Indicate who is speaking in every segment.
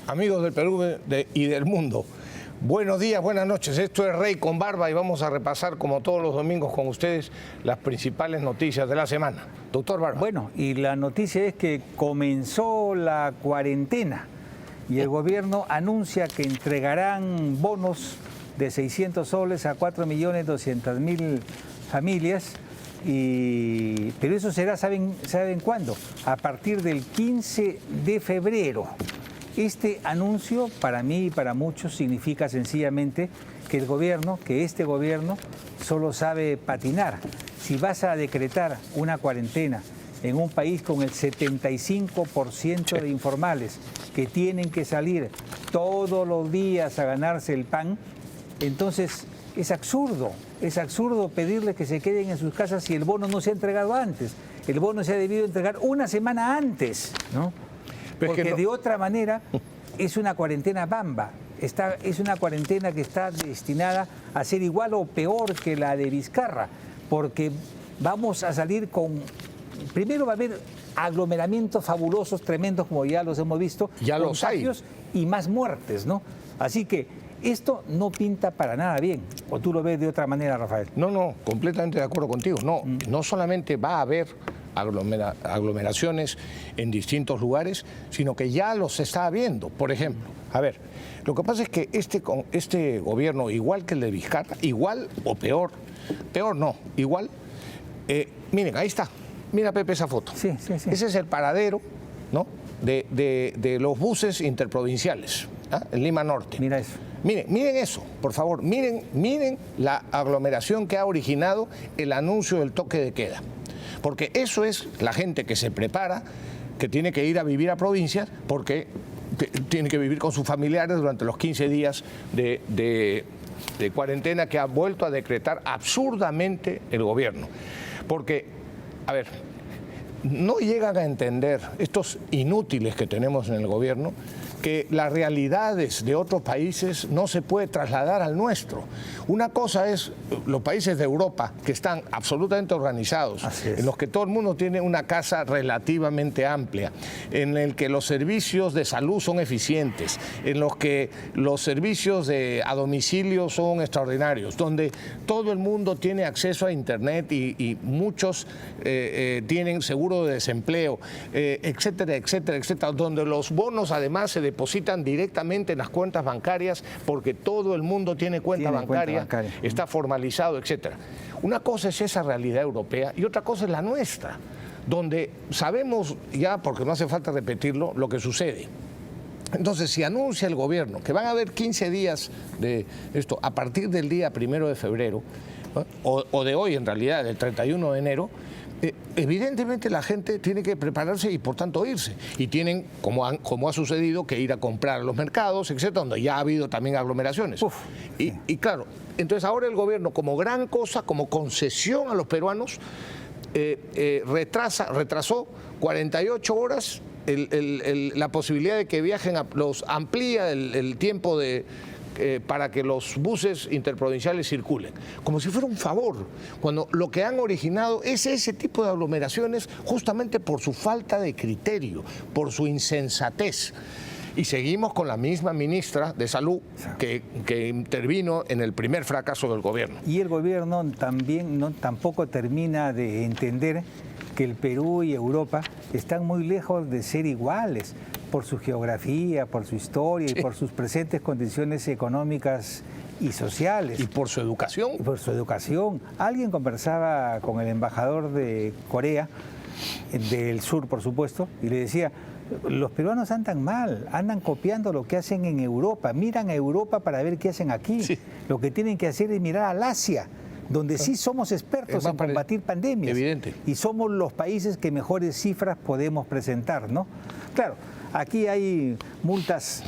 Speaker 1: Amigos del Perú y del mundo, buenos días, buenas noches. Esto es Rey con Barba y vamos a repasar, como todos los domingos con ustedes, las principales noticias de la semana. Doctor Barba.
Speaker 2: Bueno, y la noticia es que comenzó la cuarentena y el gobierno anuncia que entregarán bonos de 600 soles a 4.200.000 familias. Pero eso será, ¿saben cuándo? A partir del 15 de febrero. Este anuncio, para mí y para muchos, significa sencillamente que este gobierno solo sabe patinar. Si vas a decretar una cuarentena en un país con el 75% de informales que tienen que salir todos los días a ganarse el pan, entonces es absurdo pedirles que se queden en sus casas si el bono no se ha entregado antes. El bono se ha debido entregar una semana antes, ¿no? Porque de otra manera es una cuarentena bamba, es una cuarentena que está destinada a ser igual o peor que la de Vizcarra, porque vamos a salir con... Primero va a haber aglomeramientos fabulosos, tremendos, como ya los hemos visto,
Speaker 1: ya
Speaker 2: contagios y más muertes, ¿no? Así que esto no pinta para nada bien, ¿o tú lo ves de otra manera, Rafael?
Speaker 1: No, completamente de acuerdo contigo. No solamente va a haber aglomeraciones en distintos lugares, sino que ya los está habiendo. Por ejemplo, a ver, lo que pasa es que este gobierno, igual que el de Vizcarra, igual o peor no, igual, miren, ahí está, mira Pepe esa foto.
Speaker 2: Sí.
Speaker 1: Ese es el paradero, ¿no?, de los buses interprovinciales, ¿ah?, en Lima Norte.
Speaker 2: Mira eso.
Speaker 1: Miren eso, por favor, miren la aglomeración que ha originado el anuncio del toque de queda. Porque eso es la gente que se prepara, que tiene que ir a vivir a provincias, porque tiene que vivir con sus familiares durante los 15 días de cuarentena que ha vuelto a decretar absurdamente el gobierno. Porque, a ver, no llegan a entender estos inútiles que tenemos en el gobierno que las realidades de otros países no se puede trasladar al nuestro. Una cosa es los países de Europa que están absolutamente organizados, en los que todo el mundo tiene una casa relativamente amplia, en el que los servicios de salud son eficientes, en los que los servicios a domicilio son extraordinarios, donde todo el mundo tiene acceso a internet y muchos tienen seguro de desempleo, etcétera, donde los bonos además se depositan directamente en las cuentas bancarias porque todo el mundo tiene cuenta bancaria, está formalizado, etcétera. Una cosa es esa realidad europea y otra cosa es la nuestra, donde sabemos ya, porque no hace falta repetirlo, lo que sucede. Entonces, si anuncia el gobierno que van a haber 15 días de esto a partir del día 1 de febrero, ¿no?, o de hoy en realidad, del 31 de enero, evidentemente la gente tiene que prepararse y por tanto irse. Y tienen, como ha sucedido, que ir a comprar a los mercados, etcétera, donde ya ha habido también aglomeraciones. Y claro, entonces ahora el gobierno, como gran cosa, como concesión a los peruanos, retrasó 48 horas la posibilidad de que viajen, amplía el tiempo para que los buses interprovinciales circulen, como si fuera un favor, cuando lo que han originado es ese tipo de aglomeraciones justamente por su falta de criterio, por su insensatez. Y seguimos con la misma ministra de Salud que intervino en el primer fracaso del gobierno.
Speaker 2: Y el gobierno tampoco termina de entender que el Perú y Europa están muy lejos de ser iguales por su geografía, por su historia y por sus presentes condiciones económicas y sociales.
Speaker 1: Y por su educación.
Speaker 2: Y por su educación. Alguien conversaba con el embajador de Corea, del sur por supuesto, y le decía: los peruanos andan mal, andan copiando lo que hacen en Europa, miran a Europa para ver qué hacen aquí. Sí. Lo que tienen que hacer es mirar al Asia, donde sí somos expertos en combatir pandemias.
Speaker 1: Evidente.
Speaker 2: Y somos los países que mejores cifras podemos presentar, ¿no? Claro, aquí hay multas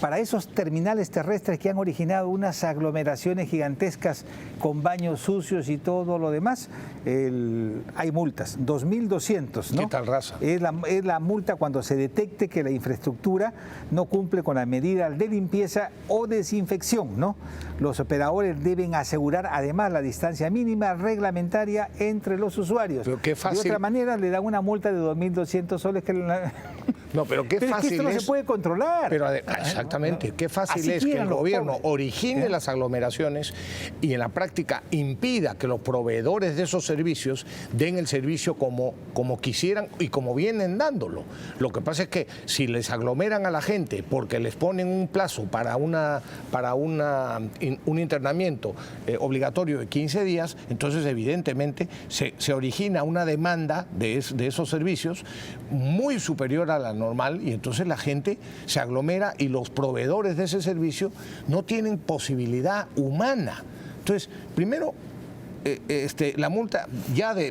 Speaker 2: para esos terminales terrestres que han originado unas aglomeraciones gigantescas con baños sucios y todo lo demás, hay multas, 2.200, ¿no?
Speaker 1: ¿Qué tal raza?
Speaker 2: Es la multa cuando se detecte que la infraestructura no cumple con las medidas de limpieza o desinfección, ¿no? Los operadores deben asegurar además la distancia mínima reglamentaria entre los usuarios.
Speaker 1: Pero qué fácil.
Speaker 2: De otra manera le dan una multa de 2.200 soles que
Speaker 1: No, pero qué
Speaker 2: pero
Speaker 1: fácil
Speaker 2: es que esto no se puede controlar.
Speaker 1: Pero exactamente, qué fácil
Speaker 2: Así
Speaker 1: es que el
Speaker 2: quieran los
Speaker 1: gobierno
Speaker 2: pobres.
Speaker 1: origine las aglomeraciones y en la práctica impida que los proveedores de esos servicios den el servicio como quisieran y como vienen dándolo. Lo que pasa es que si les aglomeran a la gente porque les ponen un plazo para un internamiento obligatorio de 15 días, entonces evidentemente se origina una demanda de esos servicios muy superior a la normal y entonces la gente se aglomera y los proveedores de ese servicio no tienen posibilidad humana. Entonces, primero, la multa ya de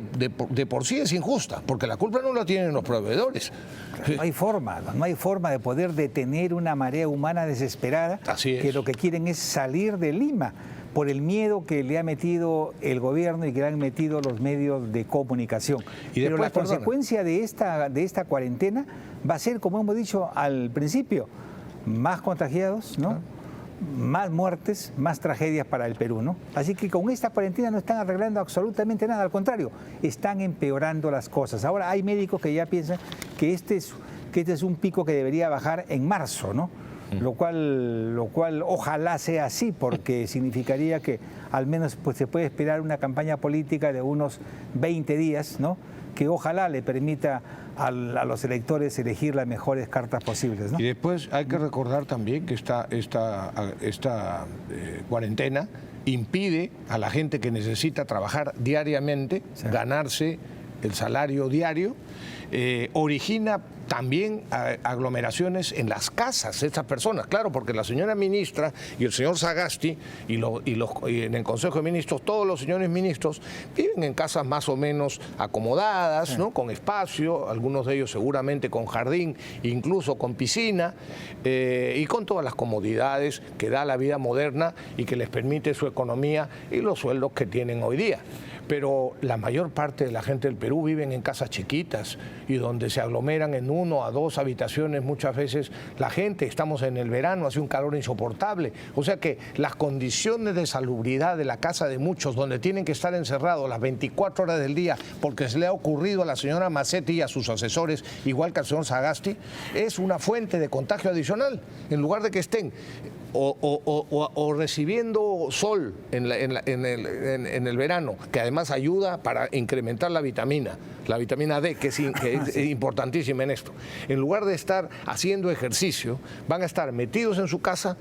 Speaker 1: por sí es injusta, porque la culpa no la tienen los proveedores.
Speaker 2: No hay forma de poder detener una marea humana desesperada.
Speaker 1: Así es.
Speaker 2: Que lo que quieren es salir de Lima por el miedo que le ha metido el gobierno y que le han metido los medios de comunicación. Pero la consecuencia de esta cuarentena va a ser, como hemos dicho al principio, más contagiados, ¿no? Más muertes, más tragedias para el Perú, ¿no? Así que con esta cuarentena no están arreglando absolutamente nada, al contrario, están empeorando las cosas. Ahora hay médicos que ya piensan que este es un pico que debería bajar en marzo, ¿no? Lo cual ojalá sea así, porque significaría que al menos pues, se puede esperar una campaña política de unos 20 días, ¿no? Que ojalá le permita a los electores elegir las mejores cartas posibles, ¿no?
Speaker 1: Y después hay que recordar también que esta cuarentena impide a la gente que necesita trabajar diariamente, sí, ganarse el salario diario, origina también aglomeraciones en las casas de estas personas, claro, porque la señora ministra y el señor Sagasti y en el Consejo de Ministros, todos los señores ministros viven en casas más o menos acomodadas, ¿no? Con espacio, algunos de ellos seguramente con jardín, incluso con piscina, y con todas las comodidades que da la vida moderna y que les permite su economía y los sueldos que tienen hoy día. Pero la mayor parte de la gente del Perú viven en casas chiquitas y donde se aglomeran en 1 a 2 habitaciones muchas veces la gente. Estamos en el verano, hace un calor insoportable. O sea que las condiciones de salubridad de la casa de muchos, donde tienen que estar encerrados las 24 horas del día porque se le ha ocurrido a la señora Mazzetti y a sus asesores, igual que al señor Sagasti, es una fuente de contagio adicional. En lugar de que estén o recibiendo sol en el verano, que además ayuda para incrementar la vitamina D, que es importantísima en esto. En lugar de estar haciendo ejercicio, van a estar metidos en su casa,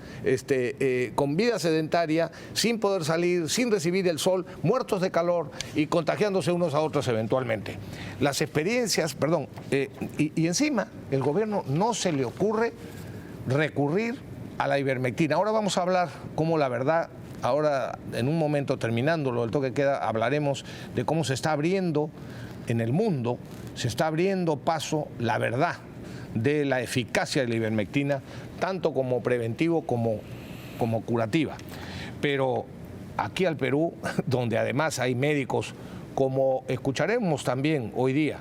Speaker 1: con vida sedentaria, sin poder salir, sin recibir el sol, muertos de calor y contagiándose unos a otros eventualmente. Las experiencias, y encima el gobierno no se le ocurre recurrir a la ivermectina. Ahora vamos a hablar cómo la verdad, ahora en un momento terminándolo, el toque de queda, hablaremos de cómo se está abriendo en el mundo, se está abriendo paso la verdad de la eficacia de la ivermectina, tanto como preventivo como curativa. Pero aquí al Perú, donde además hay médicos, como escucharemos también hoy día,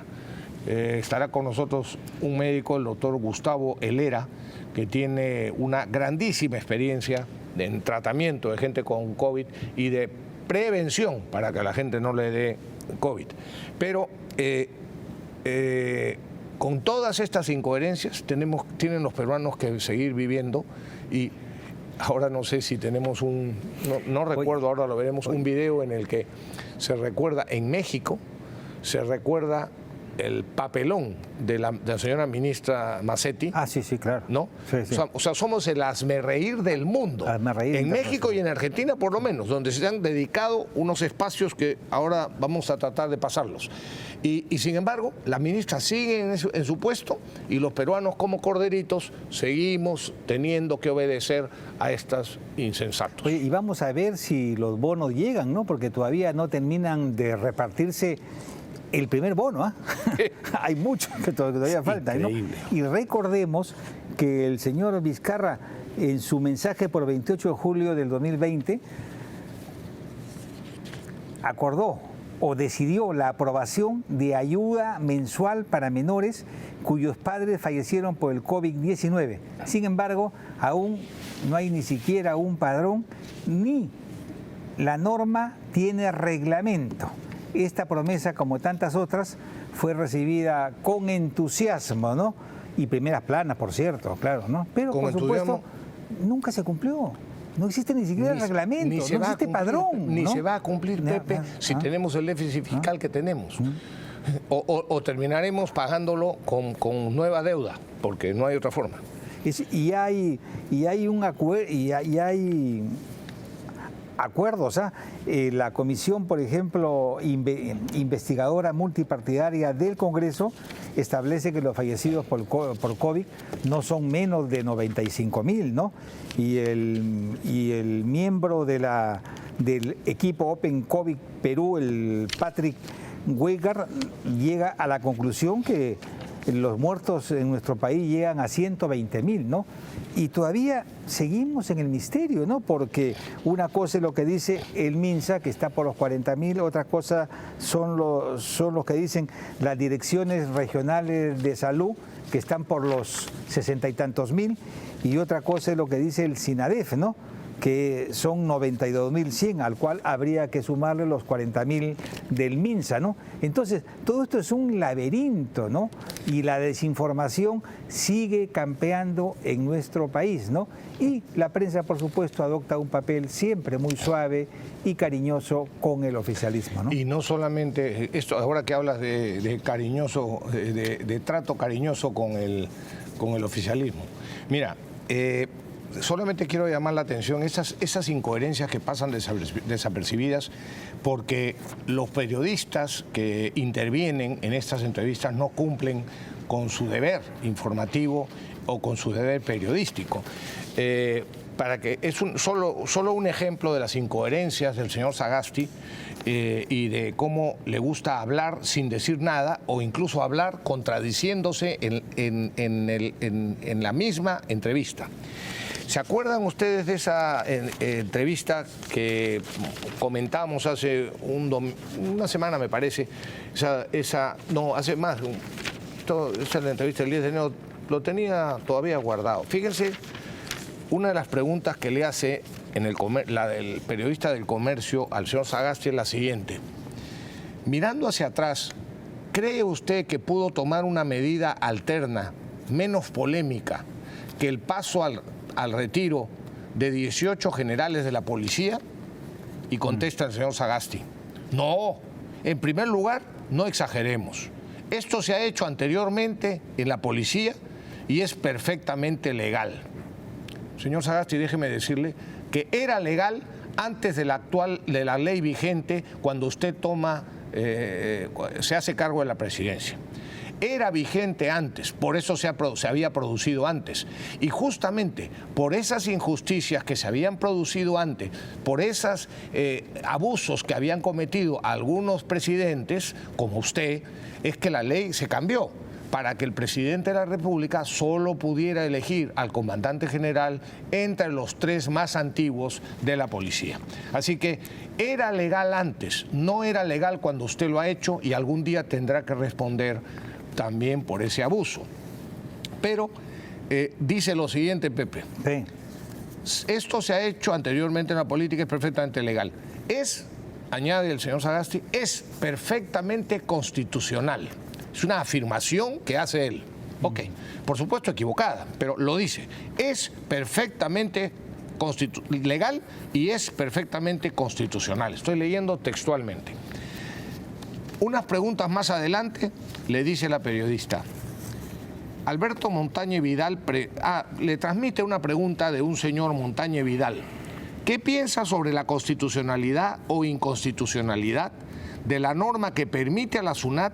Speaker 1: estará con nosotros un médico, el doctor Gustavo Helera, que tiene una grandísima experiencia en tratamiento de gente con COVID y de prevención para que a la gente no le dé COVID. Pero con todas estas incoherencias tienen los peruanos que seguir viviendo y ahora no sé si tenemos no recuerdo, ahora lo veremos, un video en el que se recuerda en México, se recuerda el papelón de la señora ministra Mazzetti.
Speaker 2: Ah, sí, claro.
Speaker 1: ¿No?
Speaker 2: Sí.
Speaker 1: O sea, somos el hazmerreír del mundo. En México y en Argentina, por lo menos, donde se han dedicado unos espacios que ahora vamos a tratar de pasarlos. Y sin embargo, la ministra sigue en su puesto y los peruanos como corderitos seguimos teniendo que obedecer a estas insensatos.
Speaker 2: Oye, y vamos a ver si los bonos llegan, ¿no? Porque todavía no terminan de repartirse el primer bono, ¿ah? Hay muchos que todavía faltan, ¿no? Y recordemos que el señor Vizcarra en su mensaje por 28 de julio del 2020, acordó o decidió la aprobación de ayuda mensual para menores cuyos padres fallecieron por el COVID-19. Sin embargo, aún no hay ni siquiera un padrón, ni la norma tiene reglamento. Esta promesa, como tantas otras, fue recibida con entusiasmo, ¿no? Y primeras planas, por cierto, claro, ¿no? Pero, por supuesto, nunca se cumplió. No existe ni siquiera el reglamento, no existe padrón.
Speaker 1: Ni
Speaker 2: ¿no?
Speaker 1: se va a cumplir, Pepe, si tenemos el déficit fiscal que tenemos. O terminaremos pagándolo con nueva deuda, porque no hay otra forma.
Speaker 2: Y hay un acuerdo, y hay acuerdos. La comisión, por ejemplo, investigadora multipartidaria del Congreso establece que los fallecidos por COVID no son menos de 95.000, ¿no? Y el miembro del equipo Open COVID Perú, el Patrick Weger, llega a la conclusión que los muertos en nuestro país llegan a 120.000, ¿no? Y todavía seguimos en el misterio, ¿no? Porque una cosa es lo que dice el MINSA, que está por los 40.000, otra cosa son los que dicen las direcciones regionales de salud, que están por los 60 y tantos mil, y otra cosa es lo que dice el SINADEF, ¿no? Que son 92.100, al cual habría que sumarle los 40.000 del MINSA, ¿no? Entonces, todo esto es un laberinto, ¿no? Y la desinformación sigue campeando en nuestro país, ¿no? Y la prensa, por supuesto, adopta un papel siempre muy suave y cariñoso con el oficialismo, ¿no?
Speaker 1: Y no solamente esto, ahora que hablas de cariñoso, de trato cariñoso con el oficialismo. Mira, solamente quiero llamar la atención esas incoherencias que pasan desapercibidas, porque los periodistas que intervienen en estas entrevistas no cumplen con su deber informativo o con su deber periodístico. Para que solo un ejemplo de las incoherencias del señor Sagasti y de cómo le gusta hablar sin decir nada, o incluso hablar contradiciéndose en la misma entrevista. ¿Se acuerdan ustedes de esa entrevista que comentábamos hace una semana, me parece? No, hace más. Esa es la entrevista del 10 de enero, lo tenía todavía guardado. Fíjense, una de las preguntas que le hace la del periodista del Comercio al señor Sagasti es la siguiente. Mirando hacia atrás, ¿cree usted que pudo tomar una medida alterna, menos polémica, que el paso al retiro de 18 generales de la policía? Y contesta el señor Sagasti: no, en primer lugar, no exageremos. Esto se ha hecho anteriormente en la policía y es perfectamente legal. Señor Sagasti, déjeme decirle que era legal antes de la ley vigente, cuando usted se hace cargo de la presidencia. Era vigente antes, por eso se había producido antes. Y justamente por esas injusticias que se habían producido antes, por esos abusos que habían cometido algunos presidentes, como usted, es que la ley se cambió para que el presidente de la República solo pudiera elegir al comandante general entre los 3 más antiguos de la policía. Así que era legal antes, no era legal cuando usted lo ha hecho, y algún día tendrá que responder también por ese abuso. Pero dice lo siguiente, Pepe. Sí. Esto se ha hecho anteriormente en la política, es perfectamente legal. Añade el señor Sagasti, es perfectamente constitucional. Es una afirmación que hace él. Ok, por supuesto equivocada, pero lo dice. Es perfectamente legal y es perfectamente constitucional. Estoy leyendo textualmente. Unas preguntas más adelante le dice la periodista: Alberto Montañe Vidal le transmite una pregunta de un señor Montañe Vidal. ¿Qué piensa sobre la constitucionalidad o inconstitucionalidad de la norma que permite a la SUNAT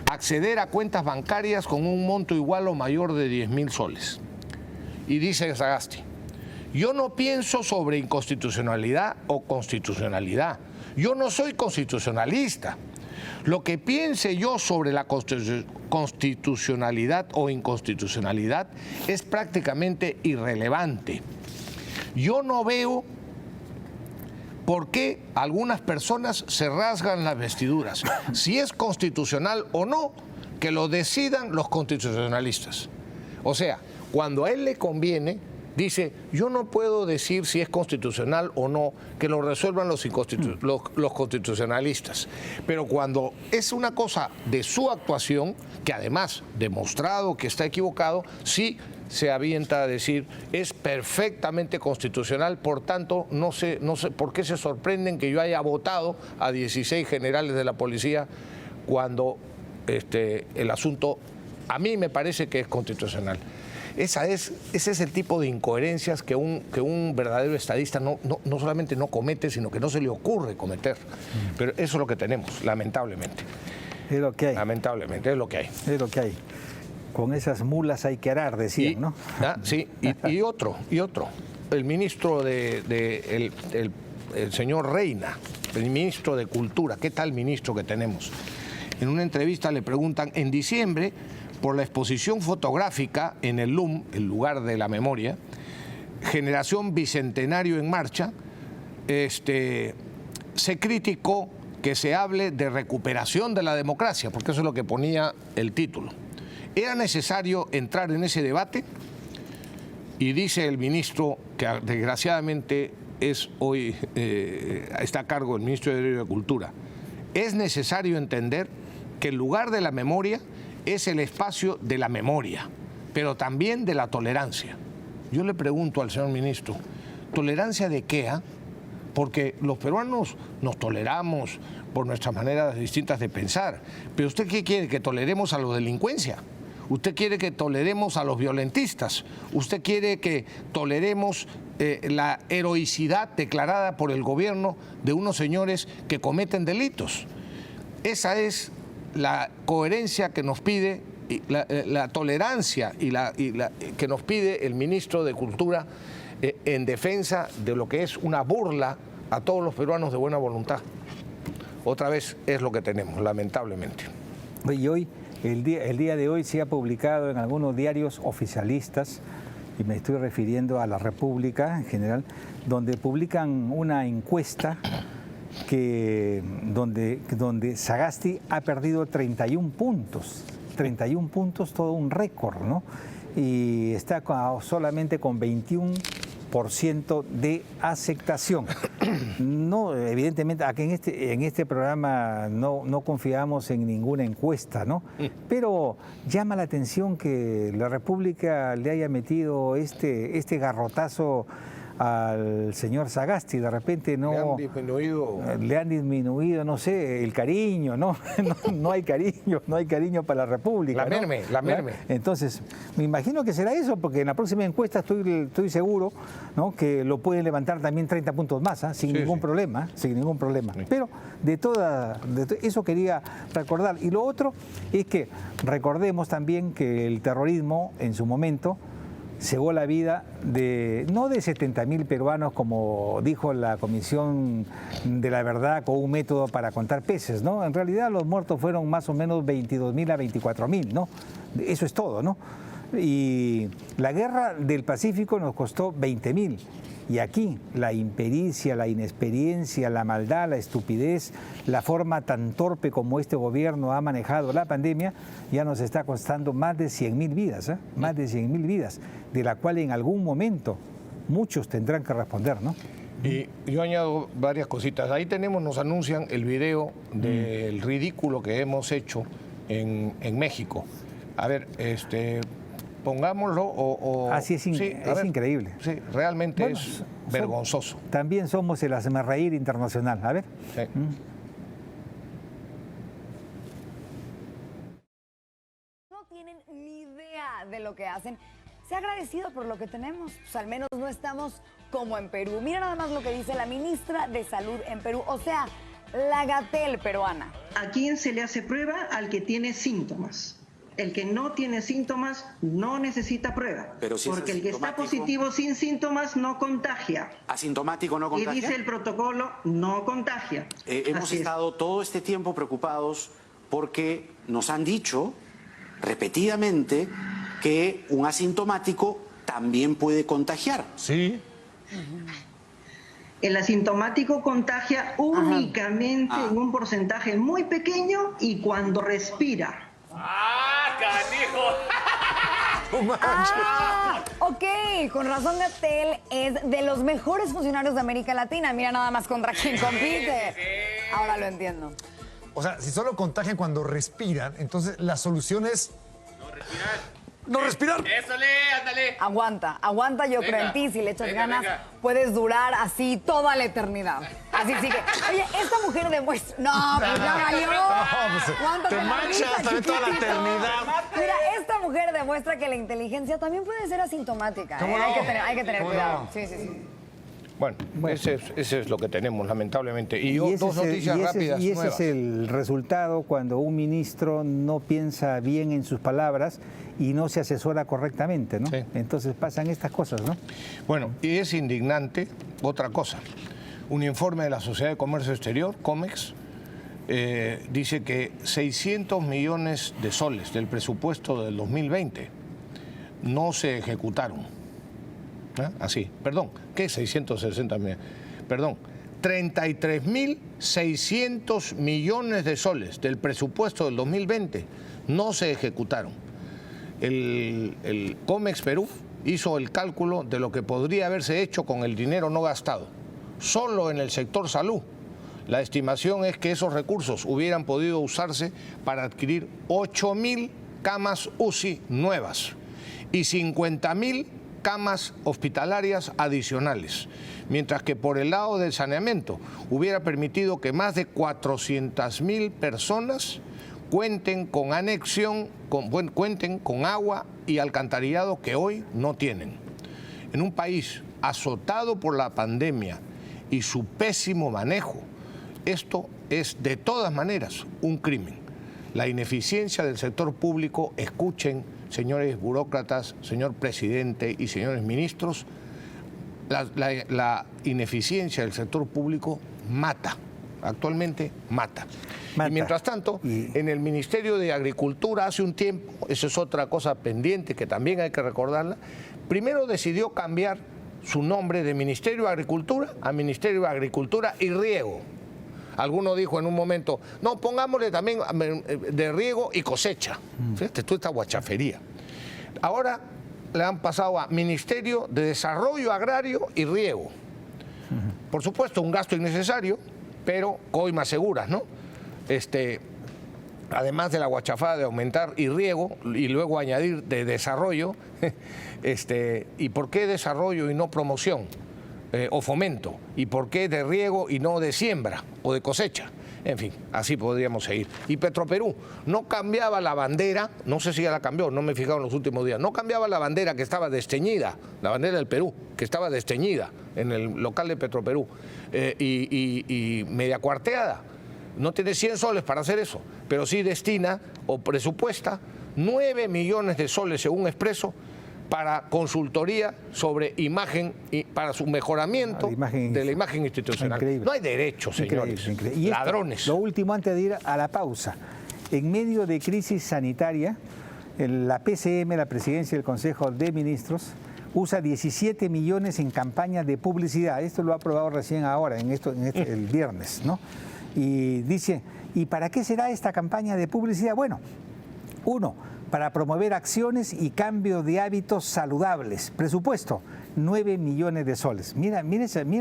Speaker 1: acceder a cuentas bancarias con un monto igual o mayor de 10.000 soles? Y dice Sagasti: yo no pienso sobre inconstitucionalidad o constitucionalidad. Yo no soy constitucionalista. Lo que piense yo sobre la constitucionalidad o inconstitucionalidad es prácticamente irrelevante. Yo no veo por qué algunas personas se rasgan las vestiduras. Si es constitucional o no, que lo decidan los constitucionalistas. O sea, cuando a él le conviene, dice, yo no puedo decir si es constitucional o no, que lo resuelvan los constitucionalistas. Pero cuando es una cosa de su actuación, que además, demostrado que está equivocado, sí se avienta a decir, es perfectamente constitucional, por tanto, no sé por qué se sorprenden que yo haya votado a 16 generales de la policía cuando el asunto a mí me parece que es constitucional. Ese es el tipo de incoherencias que un verdadero estadista no solamente no comete, sino que no se le ocurre cometer. Pero eso es lo que tenemos, lamentablemente.
Speaker 2: Es lo que hay.
Speaker 1: Lamentablemente, es lo que hay.
Speaker 2: Es lo que hay. Con esas mulas hay que arar, decían, ¿no?
Speaker 1: Sí, y otro. El ministro el señor Reina, el ministro de Cultura, ¿qué tal ministro que tenemos? En una entrevista le preguntan, en diciembre, por la exposición fotográfica en el LUM, el lugar de la memoria, Generación Bicentenario en Marcha, se criticó que se hable de recuperación de la democracia, porque eso es lo que ponía el título. ¿Era necesario entrar en ese debate? Y dice el ministro, que desgraciadamente hoy está a cargo del ministro de Cultura, es necesario entender que el lugar de la memoria es el espacio de la memoria, pero también de la tolerancia. Yo le pregunto al señor ministro, ¿tolerancia de qué? Porque los peruanos nos toleramos por nuestras maneras distintas de pensar, pero ¿usted qué quiere? ¿Que toleremos a la delincuencia? ¿Usted quiere que toleremos a los violentistas? ¿Usted quiere que toleremos la heroicidad declarada por el gobierno de unos señores que cometen delitos? Esa es la coherencia que nos pide, la tolerancia que nos pide el ministro de Cultura en defensa de lo que es una burla a todos los peruanos de buena voluntad. Otra vez es lo que tenemos, lamentablemente.
Speaker 2: Y hoy, el día de hoy se ha publicado en algunos diarios oficialistas, y me estoy refiriendo a La República en general, donde publican una encuesta donde Sagasti ha perdido 31 puntos, todo un récord, ¿no? Y está solamente con 21% de aceptación. No, evidentemente, aquí en este programa no confiamos en ninguna encuesta, ¿no? Pero llama la atención que La República le haya metido este garrotazo al señor Sagasti. De repente le han disminuido, no sé, el cariño, ¿no? No hay cariño para La República.
Speaker 1: La merme.
Speaker 2: Entonces, me imagino que será eso, porque en la próxima encuesta estoy seguro, ¿no?, que lo pueden levantar también 30 puntos más, sin ningún problema. Sí. Pero eso quería recordar. Y lo otro es que recordemos también que el terrorismo en su momento cegó la vida no de 70.000 peruanos, como dijo la Comisión de la Verdad, con un método para contar peces, ¿no? En realidad los muertos fueron más o menos 22.000 a 24.000, ¿no? Eso es todo, ¿no? Y la guerra del Pacífico nos costó 20.000. Y aquí la impericia, la inexperiencia, la maldad, la estupidez, la forma tan torpe como este gobierno ha manejado la pandemia, ya nos está costando más de 100.000 vidas, más de 100.000 vidas, de la cual en algún momento muchos tendrán que responder, ¿no?
Speaker 1: Y yo añado varias cositas. Ahí nos anuncian el video del ridículo que hemos hecho en México. A ver, pongámoslo
Speaker 2: Así es, increíble.
Speaker 1: Sí, realmente es vergonzoso.
Speaker 2: También somos el hazmerreír internacional. A ver. Sí.
Speaker 3: No tienen ni idea de lo que hacen. Sea agradecido por lo que tenemos. Pues al menos no estamos como en Perú. Mira nada más lo que dice la ministra de Salud en Perú. O sea, la Gatell peruana.
Speaker 4: ¿A quién se le hace prueba? Al que tiene síntomas. El que no tiene síntomas no necesita prueba, pero si porque el que está positivo sin síntomas no contagia.
Speaker 5: ¿Asintomático no contagia?
Speaker 4: Y dice el protocolo, no contagia.
Speaker 5: Hemos estado todo este tiempo preocupados porque nos han dicho repetidamente que un asintomático también puede contagiar.
Speaker 6: Sí.
Speaker 4: El asintomático contagia únicamente en un porcentaje muy pequeño y cuando respira.
Speaker 6: ¡Ah, canijo!
Speaker 3: Ok, con razón Gatell es de los mejores funcionarios de América Latina. Mira nada más contra quién compite. Ahora lo entiendo.
Speaker 6: O sea, si solo contagian cuando respiran, entonces la solución es...
Speaker 7: No respirar.
Speaker 6: ¡No respirar!
Speaker 7: ¡Ésale, ándale!
Speaker 3: Aguanta yo creo en ti. Si le echas ganas, puedes durar así toda la eternidad. Así que, oye, esta mujer demuestra... No, pues ya valió.
Speaker 6: Te manchas también toda la eternidad.
Speaker 3: Mira, esta mujer demuestra que la inteligencia también puede ser asintomática.
Speaker 6: ¿Cómo no?
Speaker 3: Hay que tener cuidado.
Speaker 6: No?
Speaker 3: Sí, sí, sí.
Speaker 1: Bueno, ese es lo que tenemos, lamentablemente. Y
Speaker 2: ese
Speaker 1: dos noticias rápidas
Speaker 2: y ese
Speaker 1: nuevas.
Speaker 2: es el resultado cuando un ministro no piensa bien en sus palabras y no se asesora correctamente, ¿no?
Speaker 1: Sí.
Speaker 2: Entonces pasan estas cosas, ¿no?
Speaker 1: Bueno, y es indignante otra cosa. Un informe de la Sociedad de Comercio Exterior, COMEX, dice que 600 millones de soles del presupuesto del 2020 no se ejecutaron. Así, perdón, ¿qué 660 millones? Perdón, 33.600 millones de soles del presupuesto del 2020 no se ejecutaron. El COMEX Perú hizo el cálculo de lo que podría haberse hecho con el dinero no gastado. Solo en el sector salud, la estimación es que esos recursos hubieran podido usarse para adquirir 8.000 camas UCI nuevas y 50.000 camas hospitalarias adicionales, mientras que por el lado del saneamiento hubiera permitido que más de 400.000 personas cuenten con cuenten con agua y alcantarillado que hoy no tienen. En un país azotado por la pandemia y su pésimo manejo, esto es de todas maneras un crimen. La ineficiencia del sector público, escuchen, señores burócratas, señor presidente y señores ministros, la ineficiencia del sector público mata, actualmente mata. Y mientras tanto, en el Ministerio de Agricultura hace un tiempo, eso es otra cosa pendiente que también hay que recordarla, primero decidió cambiar su nombre de Ministerio de Agricultura a Ministerio de Agricultura y Riego. Alguno dijo en un momento, no, pongámosle también de riego y cosecha. Fíjate, tú esta guachafería. Ahora le han pasado a Ministerio de Desarrollo Agrario y Riego. Por supuesto, un gasto innecesario, pero coimas seguras, ¿no? Además de la guachafada de aumentar y riego y luego añadir de desarrollo, ¿y por qué desarrollo y no promoción? O fomento, y por qué de riego y no de siembra o de cosecha. En fin, así podríamos seguir. Y Petroperú no cambiaba la bandera, no sé si ya la cambió, no me he fijado en los últimos días, no cambiaba la bandera que estaba desteñida, la bandera del Perú, que estaba desteñida en el local de Petroperú y media cuarteada. No tiene 100 soles para hacer eso, pero sí destina o presupuesta 9 millones de soles según Expreso para consultoría sobre imagen y para su mejoramiento de la imagen institucional.
Speaker 2: Increíble.
Speaker 1: No hay derecho, señores.
Speaker 2: Increíble. Y
Speaker 1: ladrones.
Speaker 2: Esto, lo último antes de ir a la pausa. En medio de crisis sanitaria, la PCM, la Presidencia del Consejo de Ministros, usa 17 millones en campañas de publicidad. Esto lo ha aprobado recién ahora, el viernes, ¿no? Y dice, ¿y para qué será esta campaña de publicidad? Bueno, uno, para promover acciones y cambio de hábitos saludables. Presupuesto, 9 millones de soles. Mira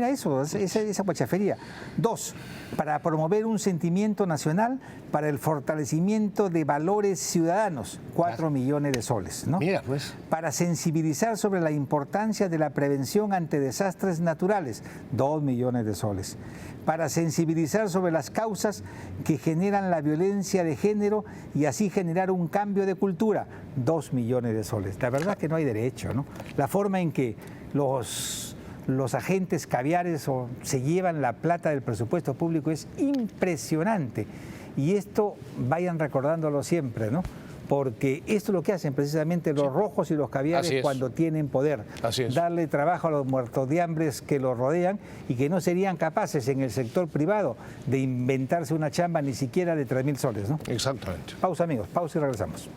Speaker 2: eso, esa guachafería. 2, para promover un sentimiento nacional para el fortalecimiento de valores ciudadanos, 4 millones de soles, ¿no?
Speaker 1: Mira, pues.
Speaker 2: Para sensibilizar sobre la importancia de la prevención ante desastres naturales, 2 millones de soles. Para sensibilizar sobre las causas que generan la violencia de género y así generar un cambio de cultura, 2 millones de soles. La verdad que no hay derecho, ¿no? La forma en que los agentes caviares se llevan la plata del presupuesto público es impresionante. Y esto vayan recordándolo siempre, ¿no? Porque esto es lo que hacen precisamente los rojos y los caviares cuando tienen poder. Darle trabajo a los muertos de hambre que los rodean y que no serían capaces en el sector privado de inventarse una chamba ni siquiera de 3.000 soles, ¿no?
Speaker 1: Exactamente.
Speaker 2: Pausa, amigos, pausa y regresamos.